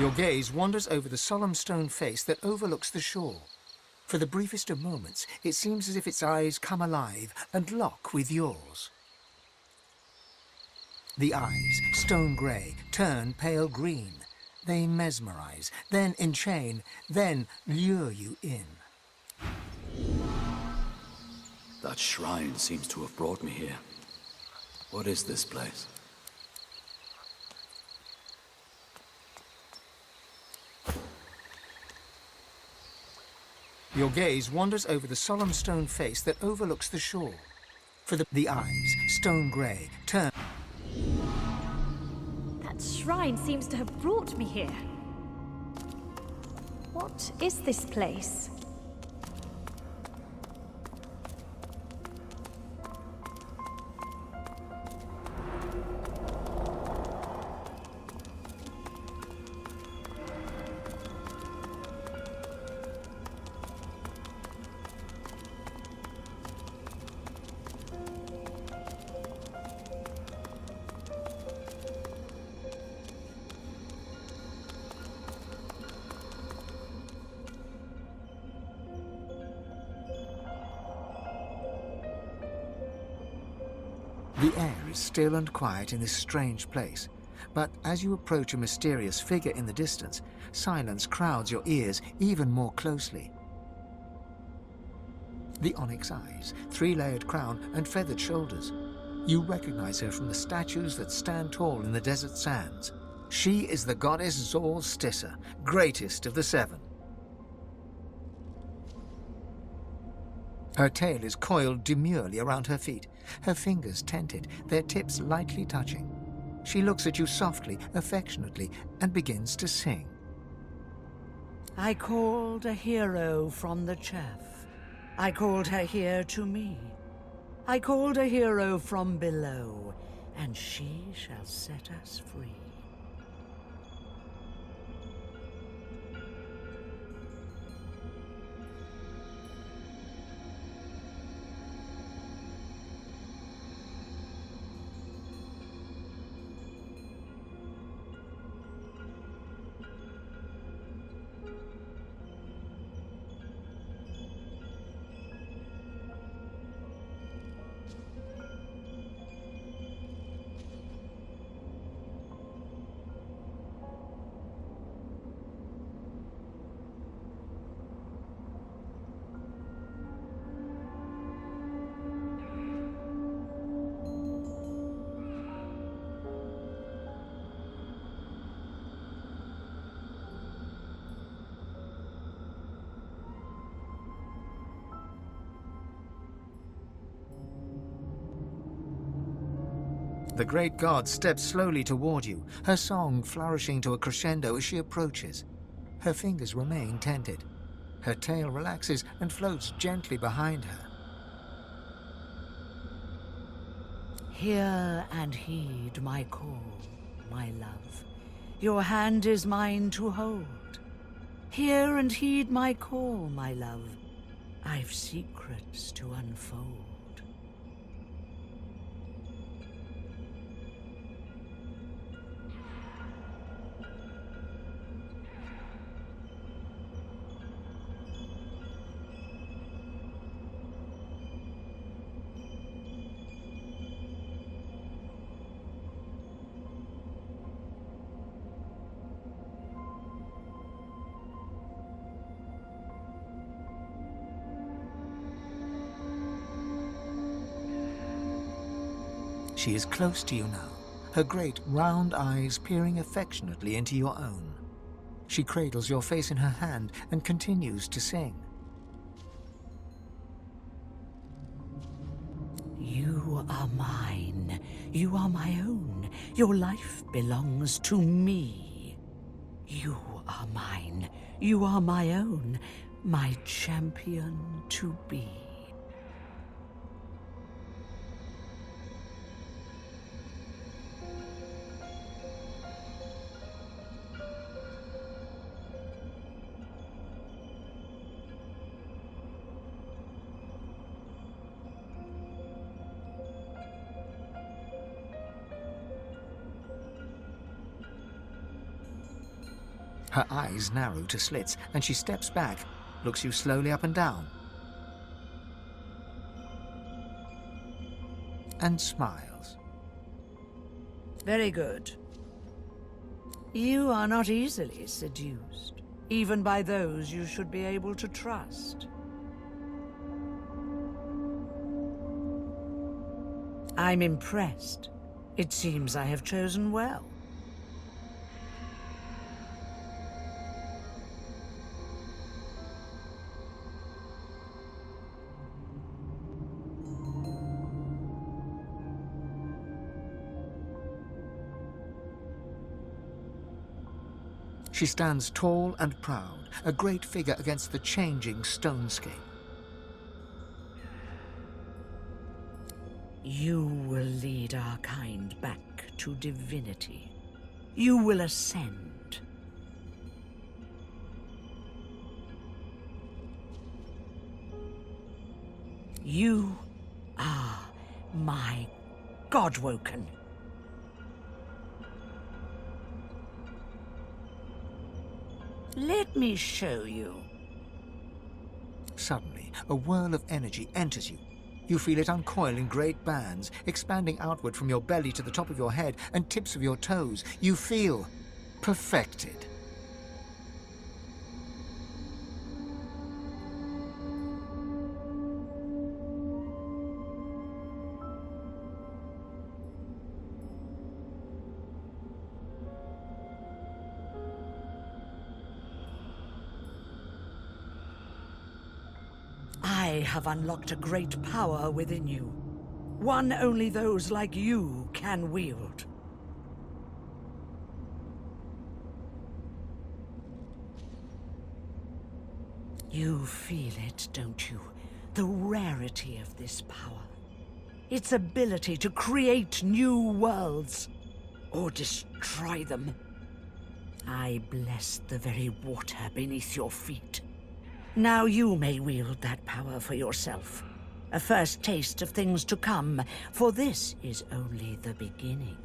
Your gaze wanders over the solemn stone face that overlooks the shore. For the briefest of moments, it seems as if its eyes come alive and lock with yours. The eyes, stone grey, turn pale green. They mesmerize, then enchain, then lure you in. That shrine seems to have brought me here. What is this place? Your gaze wanders over the solemn stone face that overlooks the shore. For the eyes, stone grey, turn... That shrine seems to have brought me here. What is this place? The air is still and quiet in this strange place, but as you approach a mysterious figure in the distance, silence crowds your ears even more closely. The onyx eyes, three-layered crown and feathered shoulders. You recognize her from the statues that stand tall in the desert sands. She is the goddess Zor Stissa, greatest of the seven. Her tail is coiled demurely around her feet, her fingers tented, their tips lightly touching. She looks at you softly, affectionately, and begins to sing. I called a hero from the chaff. I called her here to me. I called a hero from below, and she shall set us free. The great god steps slowly toward you, her song flourishing to a crescendo as she approaches. Her fingers remain tented. Her tail relaxes and floats gently behind her. Hear and heed my call, my love. Your hand is mine to hold. Hear and heed my call, my love. I've secrets to unfold. She is close to you now, her great round eyes peering affectionately into your own. She cradles your face in her hand and continues to sing. You are mine. You are my own. Your life belongs to me. You are mine. You are my own. My champion to be. Her eyes narrow to slits, and she steps back, looks you slowly up and down, and smiles. Very good. You are not easily seduced, even by those you should be able to trust. I'm impressed. It seems I have chosen well. She stands tall and proud, a great figure against the changing stonescape. You will lead our kind back to divinity. You will ascend. You are my Godwoken. Let me show you. Suddenly, a whirl of energy enters you. You feel it uncoil in great bands, expanding outward from your belly to the top of your head and tips of your toes. You feel perfected. I have unlocked a great power within you. One only those like you can wield. You feel it, don't you? The rarity of this power. Its ability to create new worlds, or destroy them. I bless the very water beneath your feet. Now you may wield that power for yourself. A first taste of things to come, for this is only the beginning.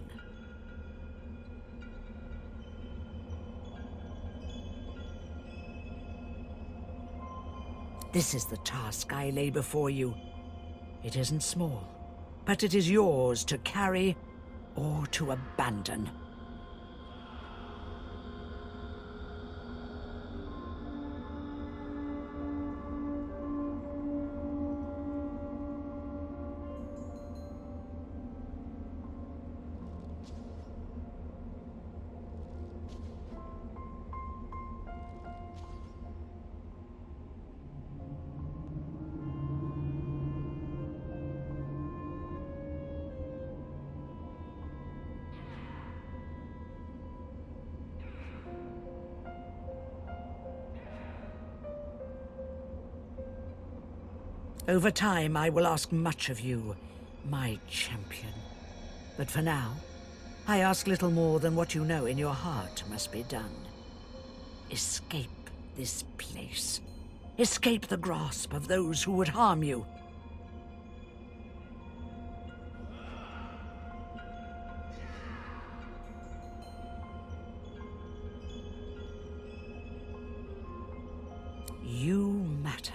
This is the task I lay before you. It isn't small, but it is yours to carry or to abandon. Over time, I will ask much of you, my champion. But for now, I ask little more than what you know in your heart must be done. Escape this place. Escape the grasp of those who would harm you. You matter.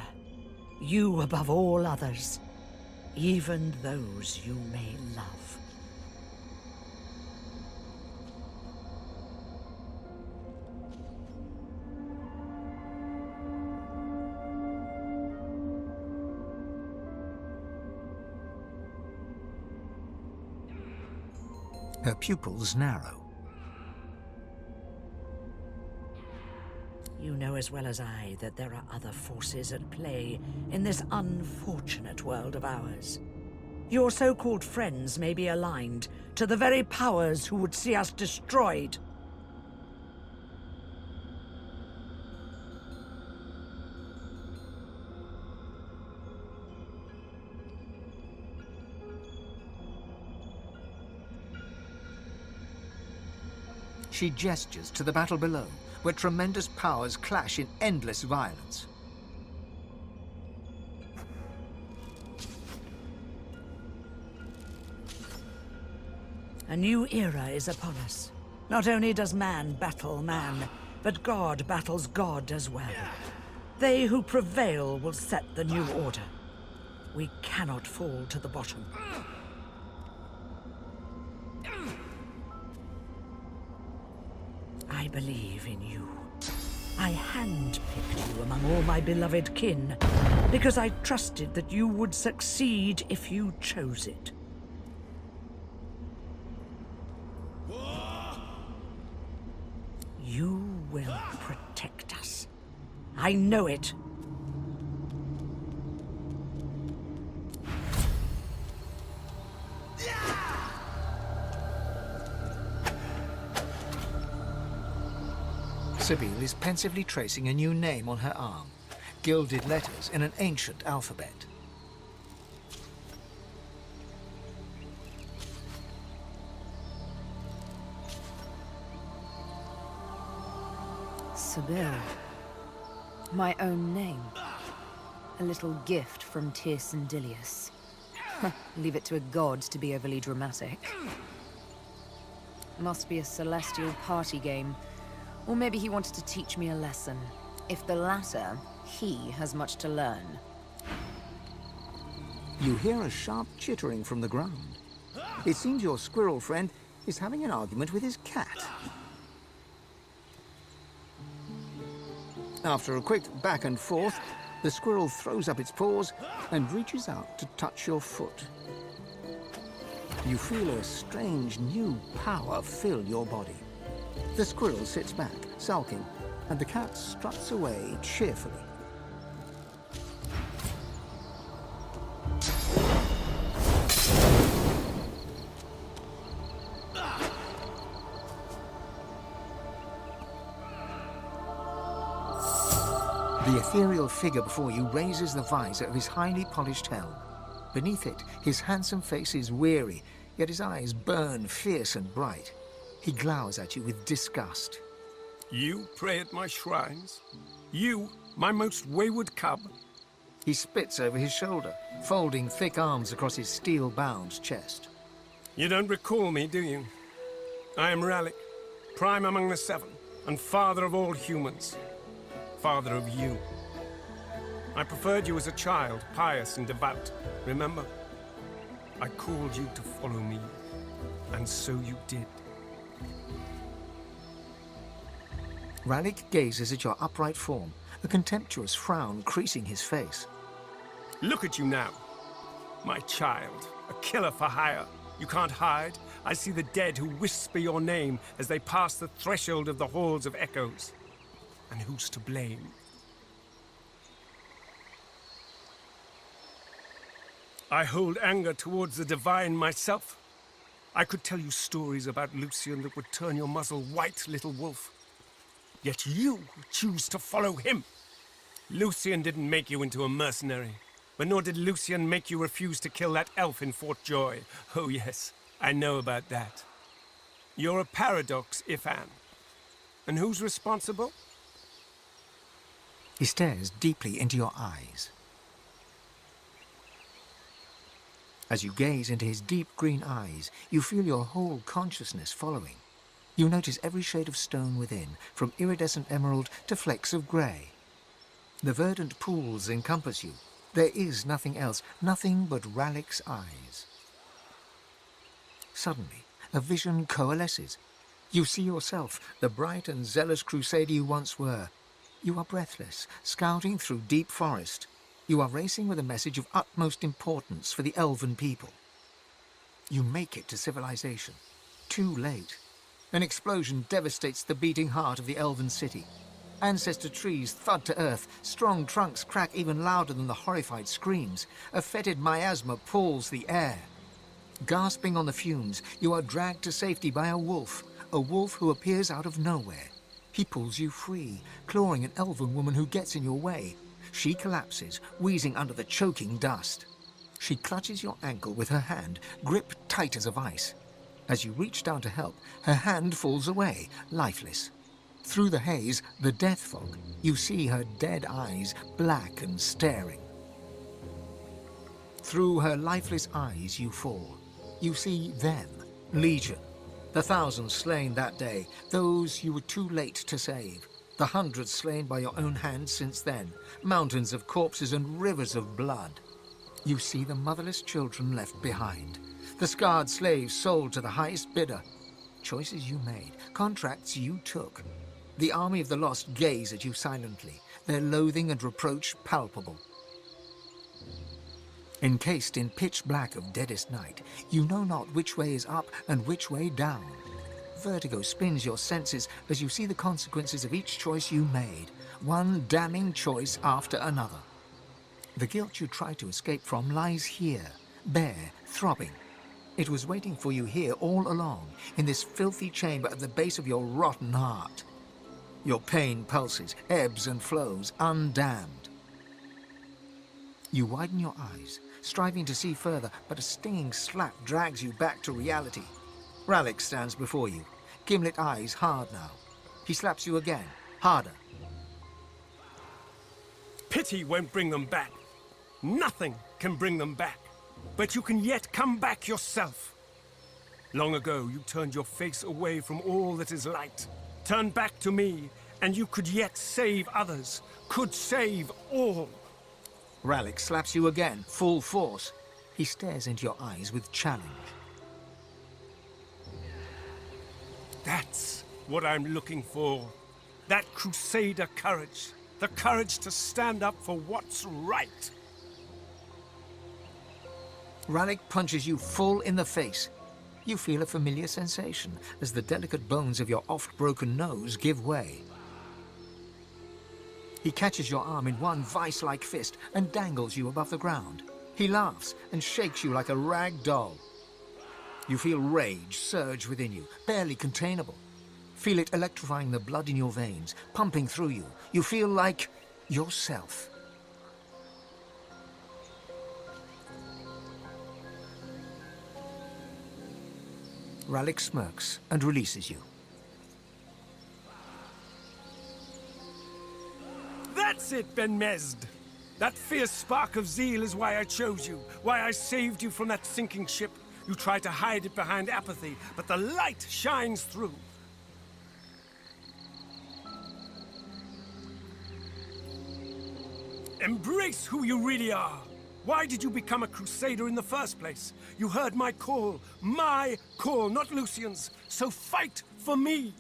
You above all others, even those you may love. Her pupils narrow. You know as well as I that there are other forces at play in this unfortunate world of ours. Your so-called friends may be aligned to the very powers who would see us destroyed. She gestures to the battle below, where tremendous powers clash in endless violence. A new era is upon us. Not only does man battle man, but God battles God as well. They who prevail will set the new order. We cannot fall to the bottom. I believe in you. I handpicked you among all my beloved kin, because I trusted that you would succeed if you chose it. You will protect us. I know it. Sibyl is pensively tracing a new name on her arm, gilded letters in an ancient alphabet. Sibyl. My own name. A little gift from Tyrsendilius. Leave it to a god to be overly dramatic. Must be a celestial party game. Or maybe he wanted to teach me a lesson. If the latter, he has much to learn. You hear a sharp chittering from the ground. It seems your squirrel friend is having an argument with his cat. After a quick back and forth, the squirrel throws up its paws and reaches out to touch your foot. You feel a strange new power fill your body. The squirrel sits back, sulking, and the cat struts away cheerfully. The ethereal figure before you raises the visor of his highly polished helm. Beneath it, his handsome face is weary, yet his eyes burn fierce and bright. He glowers at you with disgust. You pray at my shrines? You, my most wayward cub? He spits over his shoulder, folding thick arms across his steel-bound chest. You don't recall me, do you? I am Ralik, prime among the seven, and father of all humans. Father of you. I preferred you as a child, pious and devout, remember? I called you to follow me, and so you did. Ralik gazes at your upright form, a contemptuous frown creasing his face. Look at you now. My child, a killer for hire. You can't hide. I see the dead who whisper your name as they pass the threshold of the halls of echoes. And who's to blame? I hold anger towards the divine myself. I could tell you stories about Lucian that would turn your muzzle white, little wolf. Yet you choose to follow him. Lucian didn't make you into a mercenary, but nor did Lucian make you refuse to kill that elf in Fort Joy. Oh yes, I know about that. You're a paradox, Ifan. And who's responsible? He stares deeply into your eyes. As you gaze into his deep green eyes, you feel your whole consciousness following. You notice every shade of stone within, from iridescent emerald to flecks of grey. The verdant pools encompass you. There is nothing else, nothing but Ralik's eyes. Suddenly, a vision coalesces. You see yourself, the bright and zealous crusader you once were. You are breathless, scouting through deep forest. You are racing with a message of utmost importance for the elven people. You make it to civilization. Too late. An explosion devastates the beating heart of the elven city. Ancestor trees thud to earth, strong trunks crack even louder than the horrified screams. A fetid miasma pulls the air. Gasping on the fumes, you are dragged to safety by a wolf who appears out of nowhere. He pulls you free, clawing an elven woman who gets in your way. She collapses, wheezing under the choking dust. She clutches your ankle with her hand, grip tight as a vice. As you reach down to help, her hand falls away, lifeless. Through the haze, the death fog, you see her dead eyes, black and staring. Through her lifeless eyes you fall. You see them, Legion, the thousands slain that day, those you were too late to save. The hundreds slain by your own hand since then, mountains of corpses and rivers of blood. You see the motherless children left behind, the scarred slaves sold to the highest bidder. Choices you made, contracts you took. The army of the lost gaze at you silently, their loathing and reproach palpable. Encased in pitch black of deadest night, you know not which way is up and which way down. Vertigo spins your senses as you see the consequences of each choice you made, one damning choice after another. The guilt you tried to escape from lies here, bare, throbbing. It was waiting for you here all along, in this filthy chamber at the base of your rotten heart. Your pain pulses, ebbs and flows, undammed. You widen your eyes, striving to see further, but a stinging slap drags you back to reality. Rallick stands before you, gimlet eyes hard now. He slaps you again, harder. Pity won't bring them back. Nothing can bring them back. But you can yet come back yourself. Long ago, you turned your face away from all that is light. Turn back to me, and you could yet save others. Could save all. Rallick slaps you again, full force. He stares into your eyes with challenge. That's what I'm looking for. That crusader courage. The courage to stand up for what's right. Rallick punches you full in the face. You feel a familiar sensation as the delicate bones of your oft-broken nose give way. He catches your arm in one vice-like fist and dangles you above the ground. He laughs and shakes you like a rag doll. You feel rage surge within you, barely containable. Feel it electrifying the blood in your veins, pumping through you. You feel like yourself. Rallick smirks and releases you. That's it, Ben Mesd. That fierce spark of zeal is why I chose you, why I saved you from that sinking ship. You tried to hide it behind apathy, but the light shines through. Embrace who you really are. Why did you become a crusader in the first place? You heard my call, not Lucian's. So fight for me.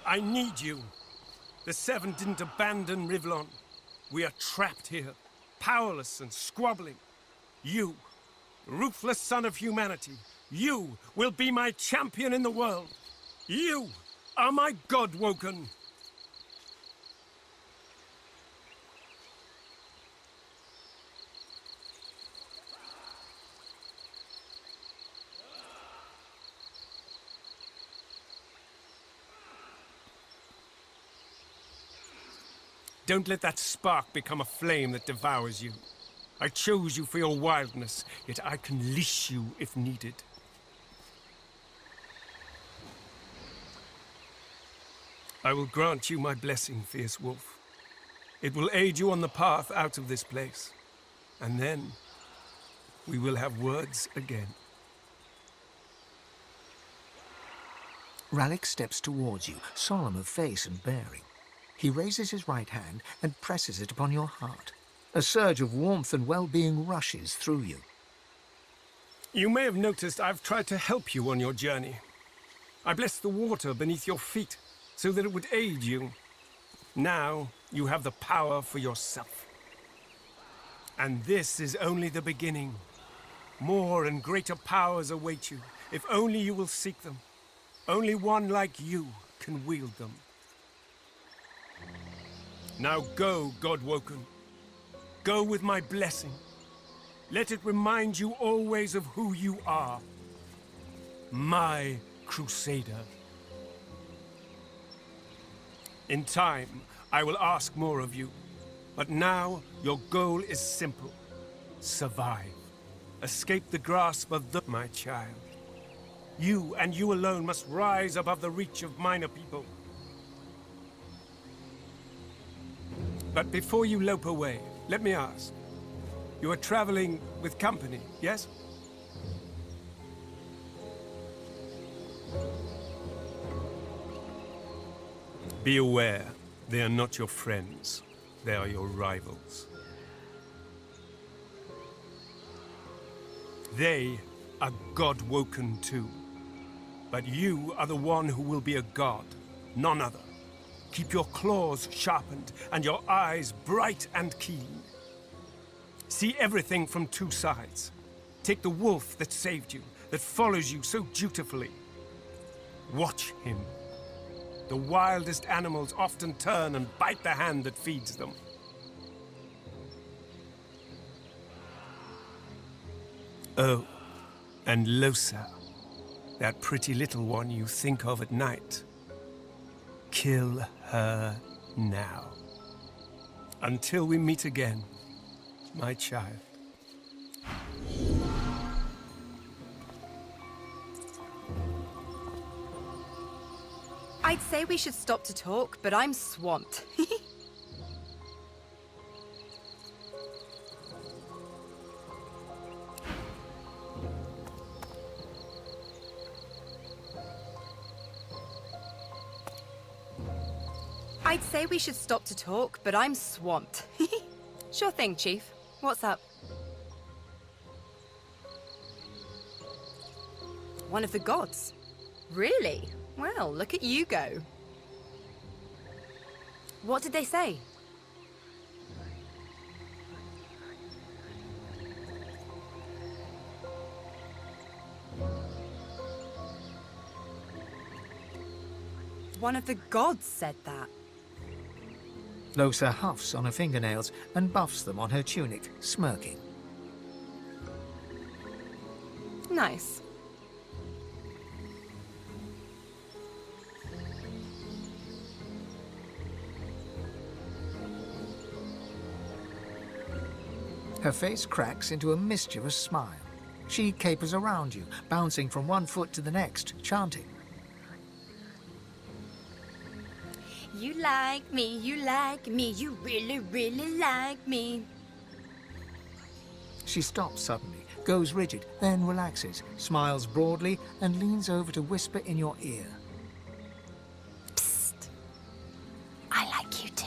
I need you. The Seven didn't abandon Rivlon. We are trapped here, powerless and squabbling. You, ruthless son of humanity, you will be my champion in the world. You are my God-woken. Don't let that spark become a flame that devours you. I chose you for your wildness, yet I can leash you if needed. I will grant you my blessing, fierce wolf. It will aid you on the path out of this place. And then, we will have words again. Rallick steps towards you, solemn of face and bearing. He raises his right hand and presses it upon your heart. A surge of warmth and well-being rushes through you. You may have noticed I've tried to help you on your journey. I blessed the water beneath your feet so that it would aid you. Now you have the power for yourself. And this is only the beginning. More and greater powers await you, if only you will seek them. Only one like you can wield them. Now go, God-woken. Go with my blessing. Let it remind you always of who you are. My crusader. In time, I will ask more of you. But now, your goal is simple. Survive. Escape the grasp of my child. You and you alone must rise above the reach of minor people. But before you lope away, let me ask. You are traveling with company, yes? Be aware, they are not your friends. They are your rivals. They are God-woken too. But you are the one who will be a god, none other. Keep your claws sharpened and your eyes bright and keen. See everything from two sides. Take the wolf that saved you, that follows you so dutifully. Watch him. The wildest animals often turn and bite the hand that feeds them. Oh, and Losa, that pretty little one you think of at night. Kill her now. Until we meet again, my child. I'd say we should stop to talk, but I'm swamped. I'd say we should stop to talk, but I'm swamped. Sure thing, Chief. What's up? One of the gods? Really? Well, look at you go. What did they say? One of the gods said that. Losa huffs on her fingernails and buffs them on her tunic, smirking. Nice. Her face cracks into a mischievous smile. She capers around you, bouncing from one foot to the next, chanting. You like me, you really, really like me. She stops suddenly, goes rigid, then relaxes, smiles broadly, and leans over to whisper in your ear. Psst. I like you too.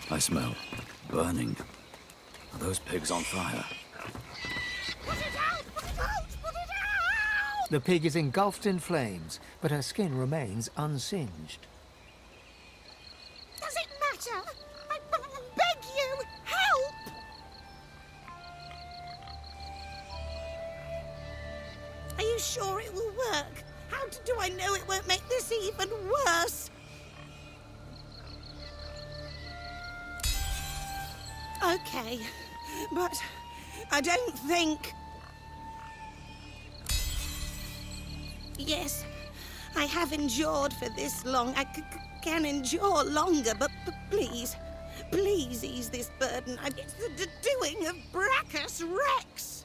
I smell burning. Are those pigs on fire? Put it out! Put it out! Put it out! The pig is engulfed in flames, but her skin remains unsinged. Does it matter? I beg you, help! Are you sure it will work? How do I know it won't make this even worse? Okay, but I don't think... Yes, I have endured for this long. I can endure longer, but please, please ease this burden. It's the doing of Brachus Rex.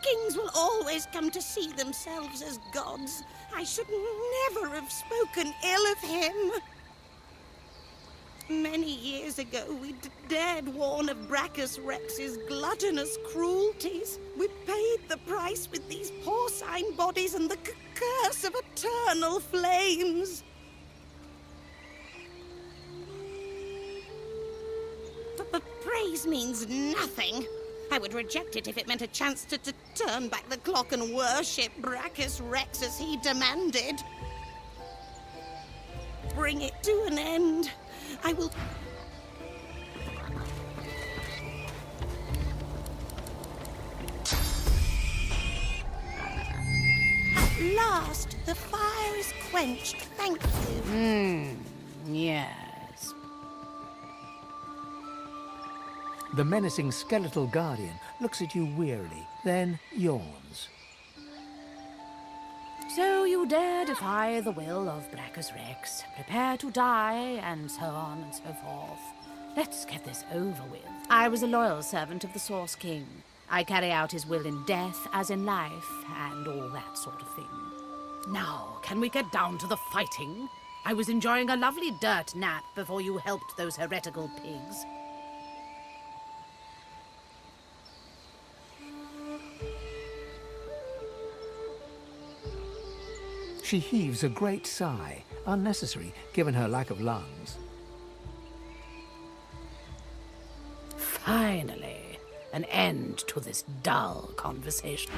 Kings will always come to see themselves as gods. I should never have spoken ill of him. Many years ago, we dared warn of Brachus Rex's gluttonous cruelties. We paid the price with these porcine bodies and the curse of eternal flames. But praise means nothing. I would reject it if it meant a chance to turn back the clock and worship Brachus Rex as he demanded. Bring it to an end. I will... At last, the fire is quenched. Thank you. Yes. The menacing skeletal guardian looks at you wearily, then yawns. So you dare defy the will of Brachus Rex, prepare to die, and so on and so forth. Let's get this over with. I was a loyal servant of the Source King. I carry out his will in death as in life, and all that sort of thing. Now, can we get down to the fighting? I was enjoying a lovely dirt nap before you helped those heretical pigs. She heaves a great sigh, unnecessary given her lack of lungs. Finally, an end to this dull conversation.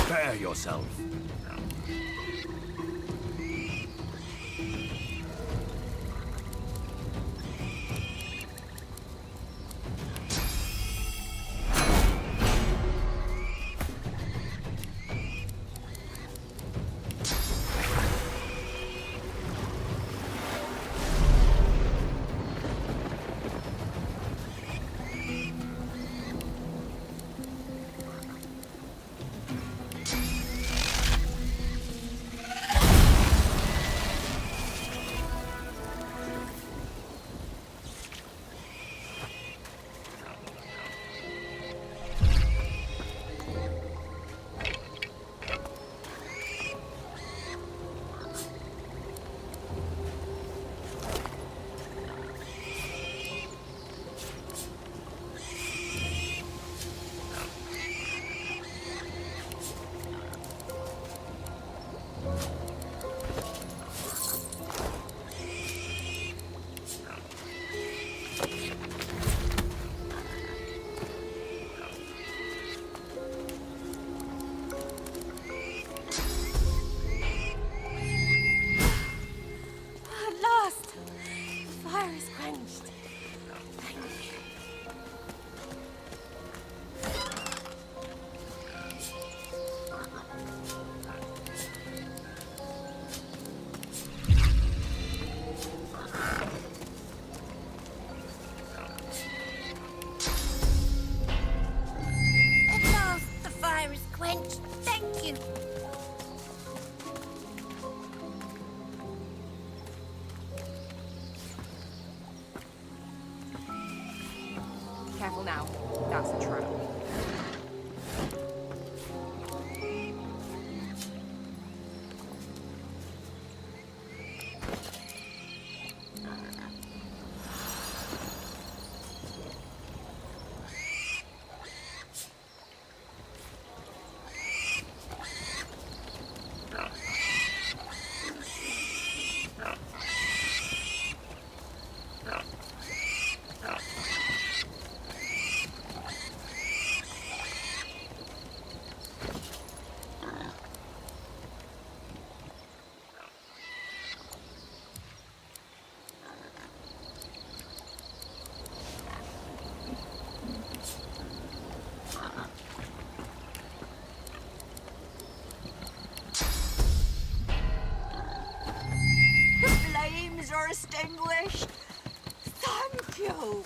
Prepare yourself. Careful now. That's a trap. English. Thank you.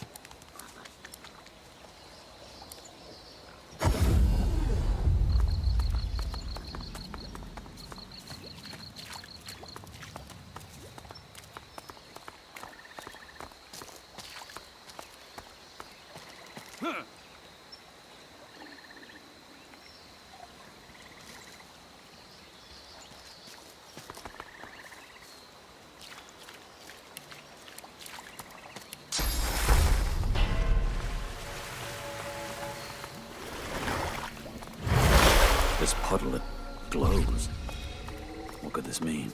This puddle, it glows. What could this mean?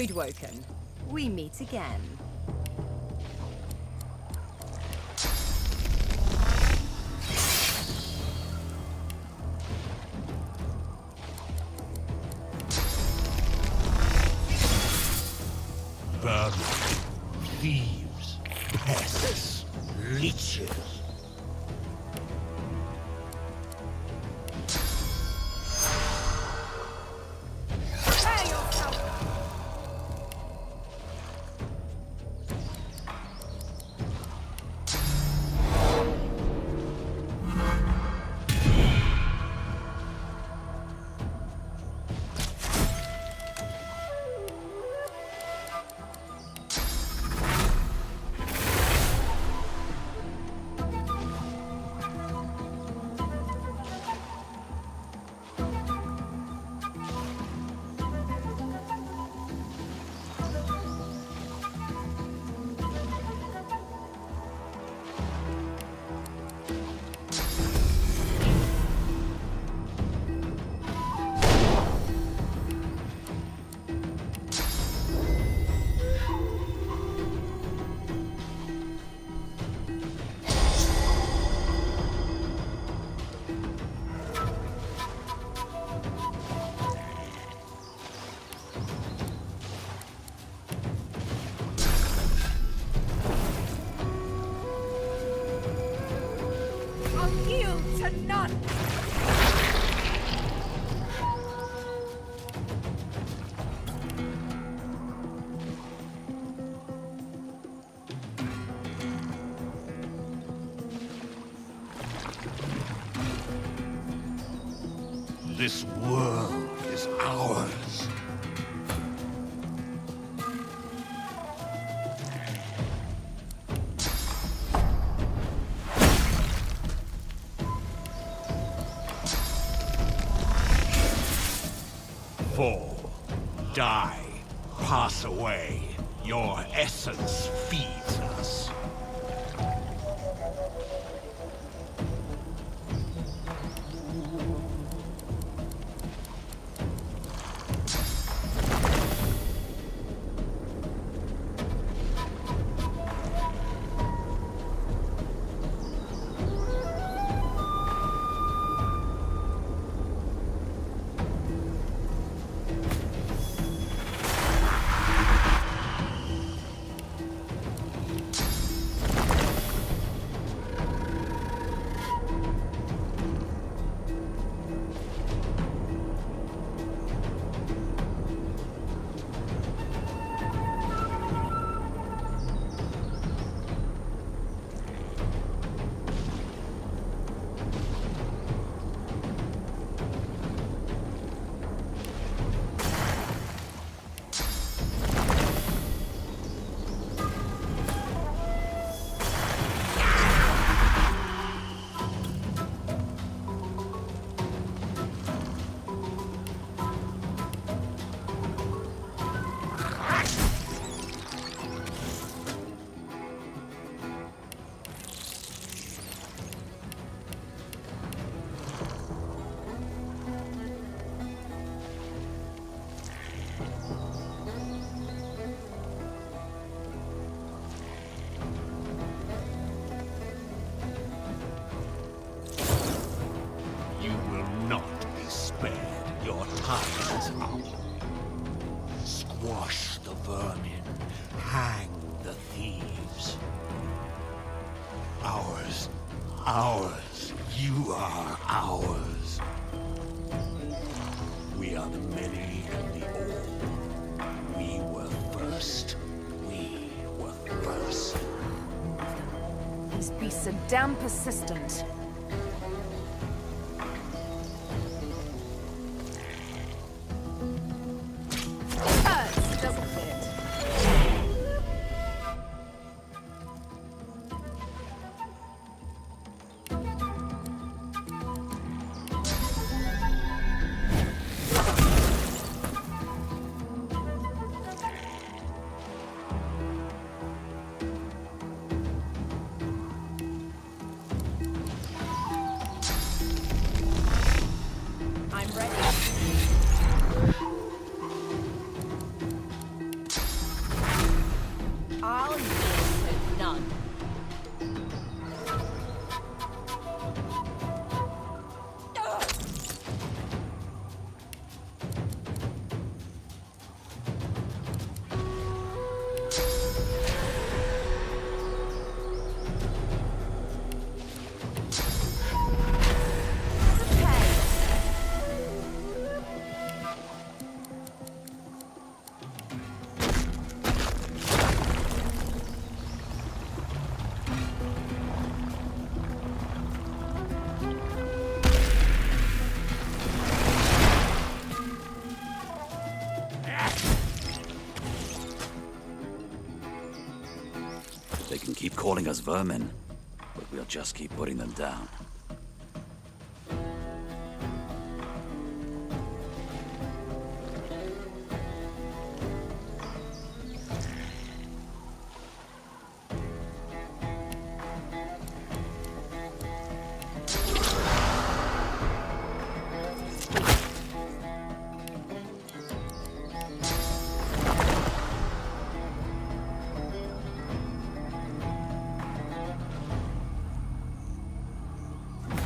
Voidwoken. We meet again. Vermin, thieves, pests, leeches. This world is ours. Fall, die, pass away. Your essence feeds us. Your time is up. Squash the vermin. Hang the thieves. Ours. Ours. You are ours. We are the many and the all. We were first. We were first. These beasts are damn persistent. They can keep calling us vermin, but we'll just keep putting them down.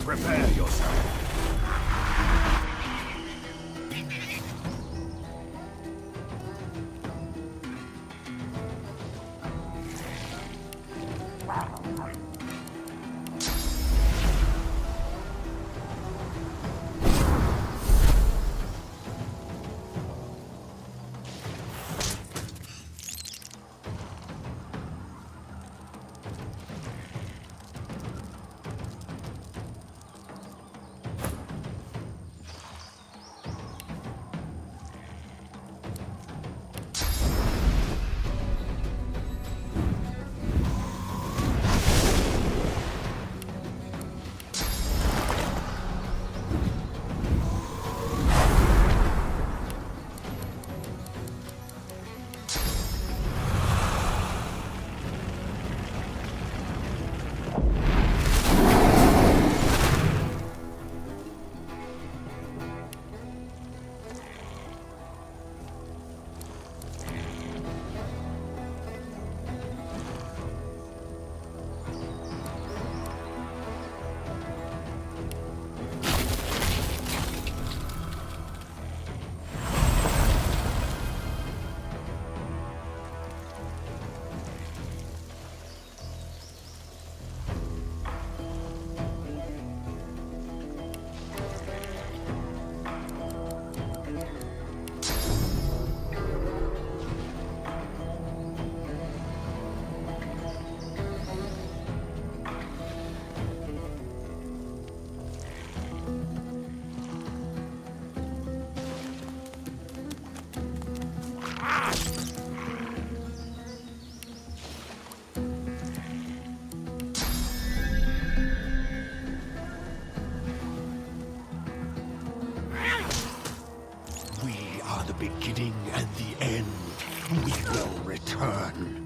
Prepare yourself. Beginning and the end. We will return.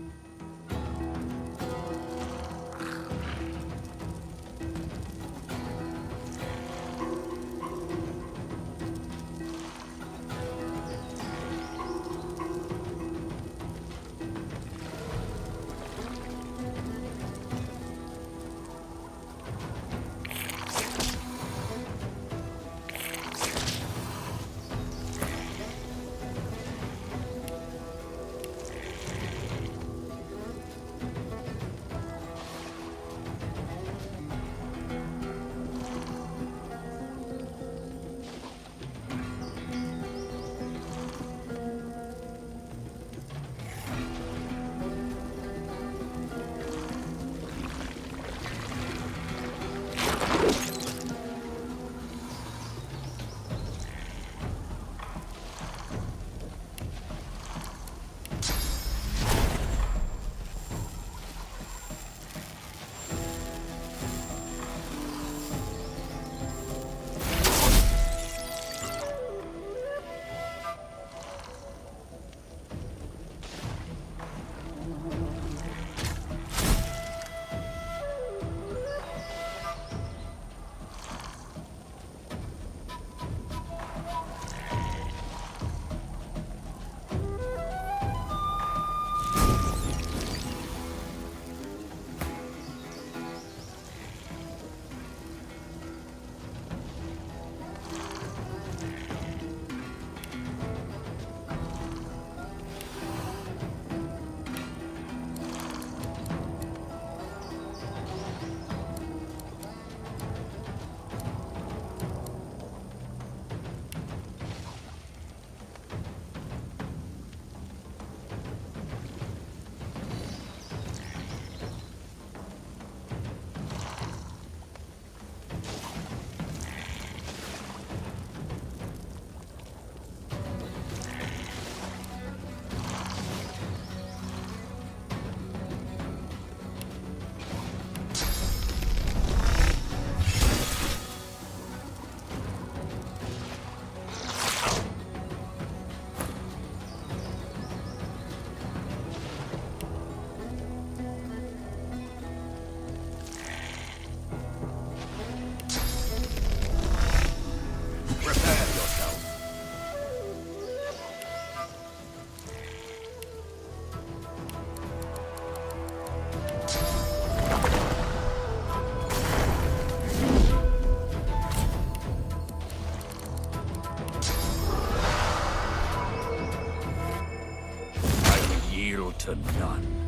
done.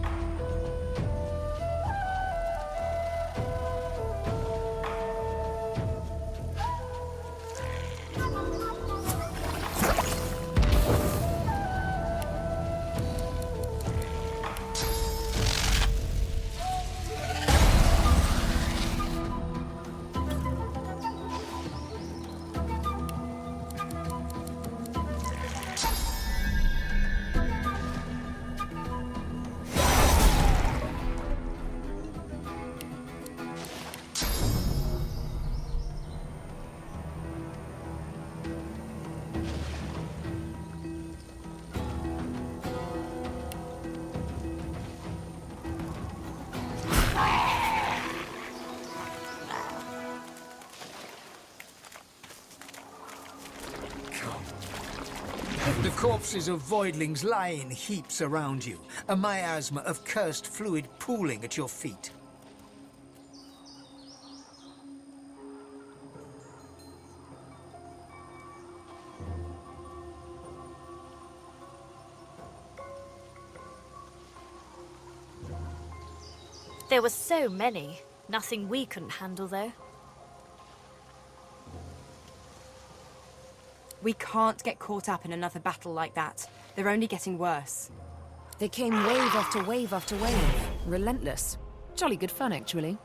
The corpses of voidlings lie in heaps around you, a miasma of cursed fluid pooling at your feet. There were so many. Nothing we couldn't handle, though. We can't get caught up in another battle like that. They're only getting worse. They came wave after wave after wave. Relentless. Jolly good fun, actually.